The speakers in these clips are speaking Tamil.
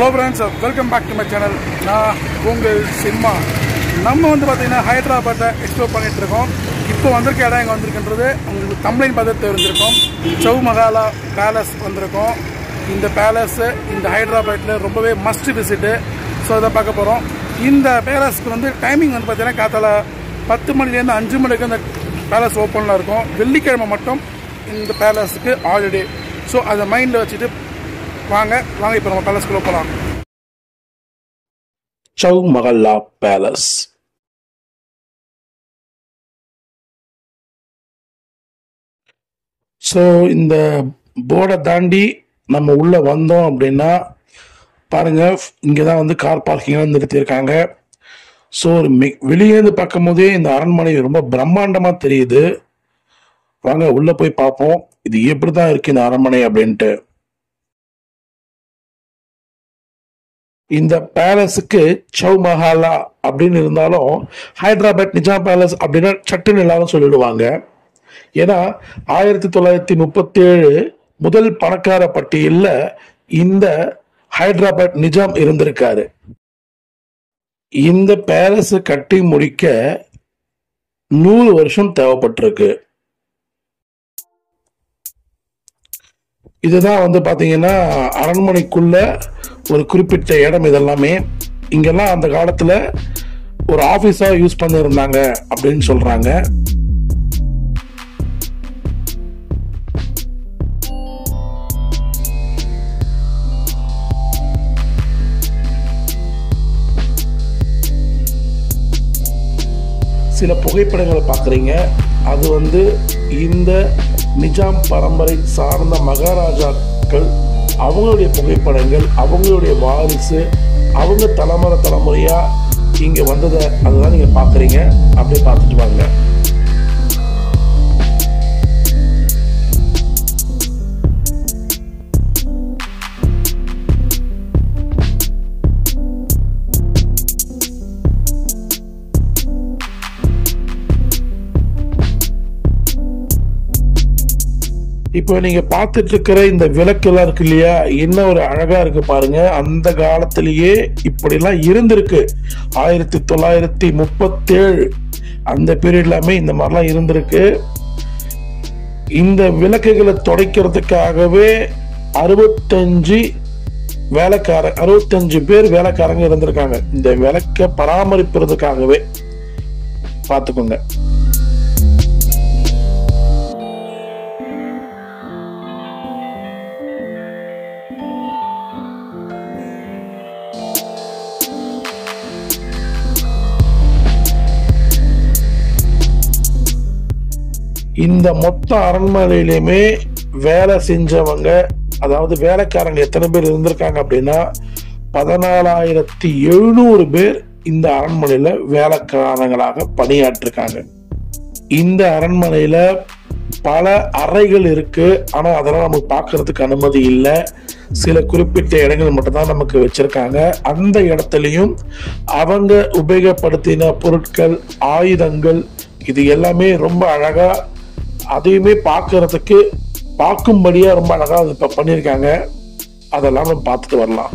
Hello friends, welcome back to my channel. நான் உங்கள் சிம்மா. நம்ம பார்த்தீங்கன்னா ஹைதராபாத்தை எக்ஸ்ப்ளோர் பண்ணிட்டு இருக்கோம். இப்போ வந்திருக்க இடம் எங்கே வந்திருக்குன்றது உங்களுக்கு தமிழின் பார்த்து தெரிஞ்சிருக்கோம். சௌமஹாலா பேலஸ் வந்திருக்கோம். இந்த பேலஸ் இந்த ஹைதராபாத்தில் ரொம்பவே மஸ்ட் விசிட்டு. ஸோ அதை பார்க்க போகிறோம். இந்த பேலஸ்க்கு டைமிங் பார்த்தீங்கன்னா காத்தால 10 மணிலேருந்து 5 மணிக்கு அந்த பேலஸ் ஓப்பனில் இருக்கும். வெள்ளிக்கிழமை மட்டும் இந்த பேலஸுக்கு ஹாலிடே. ஸோ அதை மைண்டில் வச்சுட்டு வாங்க இப்போ நம்ம பேலஸ்குள்ள போகலாம். சௌமஹல்லா பேலஸ். ஸோ இந்த போர்டை தாண்டி நம்ம உள்ள வந்தோம் அப்படின்னா பாருங்க, இங்கே தான் கார் பார்க்கிங்லாம் நிறுத்தியிருக்காங்க. ஸோ வெளியேந்து பார்க்கும் போதே இந்த அரண்மனை ரொம்ப பிரம்மாண்டமாக தெரியுது. வாங்க உள்ள போய் பார்ப்போம் இது எப்படி தான் இருக்கு இந்த அரண்மனை அப்படின்ட்டு. இந்த பேலஸுக்கு சௌமஹல்லா அப்படின்னு இருந்தாலும் ஹைதராபாத் நிஜாம் பேலஸ் அப்படின்னா சட்டுன்னு எல்லாரும் சொல்லிடுவாங்க. ஏன்னா 1937 முதல் பணக்கார பட்டியலில் இந்த ஹைதராபாத் நிஜாம் இருந்திருக்காரு. இந்த பேலஸ் கட்டி முடிக்க 100 வருஷம் தேவைப்பட்டிருக்கு. இதுதான் பாத்தீங்கன்னா அரண்மனைக்குள்ள ஒரு குறிப்பிட்ட இடம். இதெல்லாமே இங்கெல்லாம் அந்த காலத்துல ஒரு ஆபீஸா யூஸ் பண்ணிருந்தாங்க அப்படின்னு சொல்றாங்க. சில புகைப்படங்களை பாக்குறீங்க. அது இந்த நிஜாம் பரம்பரை சார்ந்த மகாராஜாக்கள் அவங்களுடைய புகைப்படங்கள், அவங்களுடைய வாரிசு, அவங்க தலைமுறையா இங்க வந்ததை அதுதான் நீங்க பாக்குறீங்க. அப்படியே பார்த்துட்டு வாங்க. இப்போ நீங்க பார்த்துட்டு இருக்கிற இந்த விளக்கு எல்லாம் இருக்கு இல்லையா, என்ன ஒரு அழகா இருக்கு பாருங்க. அந்த காலத்திலேயே இப்படிலாம் இருந்திருக்கு. 1937 அந்த பீரியட் எல்லாமே இந்த மாதிரிலாம் இருந்திருக்கு. இந்த விளக்குகளை துடைக்கிறதுக்காகவே 65 பேர் வேலைக்காரங்க இருந்திருக்காங்க. இந்த விளக்க பராமரிப்பதற்காகவே பார்த்துக்கோங்க. இந்த மொத்த அரண்மனையிலுமே வேலை செஞ்சவங்க, அதாவது வேலைக்காரங்க எத்தனை பேர் இருந்திருக்காங்க அப்படின்னா 14,700 பேர் இந்த அரண்மனையில வேலைக்காரங்களாக பணியாற்றிருக்காங்க. இந்த அரண்மனையில பல அறைகள் இருக்கு. ஆனா அதெல்லாம் நமக்கு பார்க்கறதுக்கு அனுமதி இல்லை. சில குறிப்பிட்ட இடங்கள் மட்டும்தான் நமக்கு வச்சிருக்காங்க. அந்த இடத்துலயும் அவங்க உபயோகப்படுத்தின பொருட்கள், ஆயுதங்கள், இது எல்லாமே ரொம்ப அழகா, அதையுமே பார்க்கும்படியா ரொம்ப அழகா இப்ப பண்ணிருக்காங்க. அதெல்லாம் நம்ம பார்த்துட்டு வரலாம்.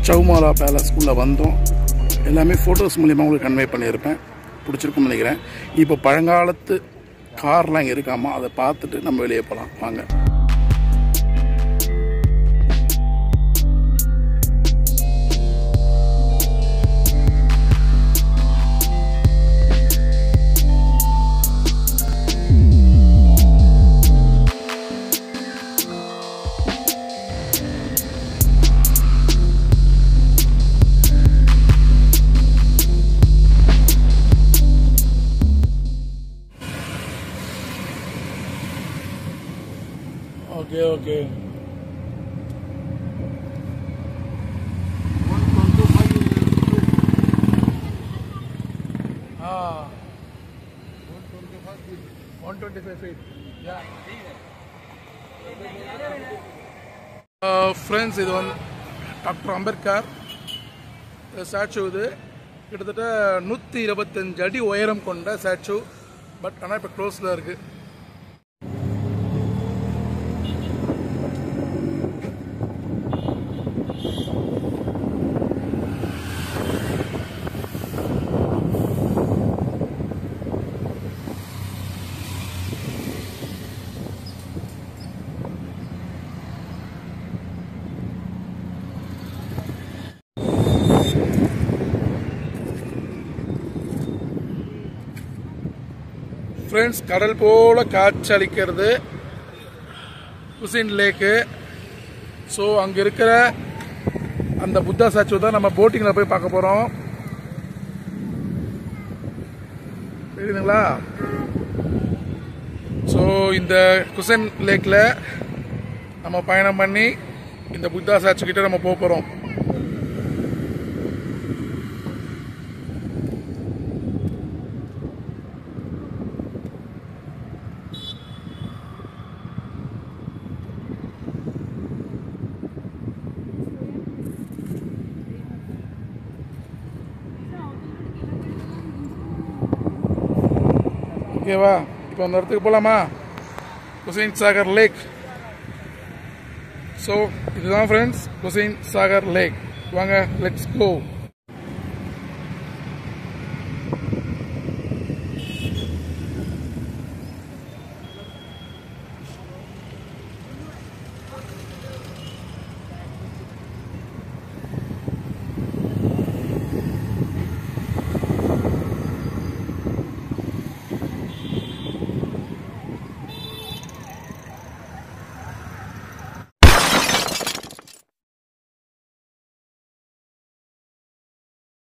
சௌமஹல்லா பேலஸ்க்குள்ள வந்தோம். எல்லாமே ஃபோட்டோஸ் மூலியமாக உங்களுக்கு கன்வே பண்ணியிருப்பேன். பிடிச்சிருக்குன்னு நினைக்கிறேன். இப்போ பழங்காலத்து கார்லாம் இங்கே இருக்காமா, அதை பார்த்துட்டு நம்ம வெளியே போகலாம். வாங்க. Okay. 125 feet. Yeah. Friends, இது டாக்டர் அம்பேத்கர் ஸ்டாச்சு. இது கிட்டத்தட்ட 125 அடி உயரம் கொண்ட ஸ்டாச்சு. பட் ஆனால் இப்போ க்ளோஸில் இருக்கு. ஃப்ரெண்ட்ஸ், கடல் போல காட்சியளிக்கிறது குசின் லேக்கு. ஸோ அங்கே இருக்கிற அந்த புத்தா ஸ்டாச்சு தான் நம்ம போட்டிங்கில் போய் பார்க்க போகிறோம். தெரியுதுங்களா? ஸோ இந்த குசின் லேக்கில் நம்ம பயணம் பண்ணி இந்த புத்தா ஸ்டாச்சு கிட்ட நம்ம போக போகிறோம். ஓகேவா? இப்போ அந்த இடத்துக்கு போகலாமா? குசின் சாகர் லேக். ஸோ இதுதான் ஃப்ரெண்ட்ஸ் குசின் சாகர் லேக். வாங்க, லெட்ஸ் கோ.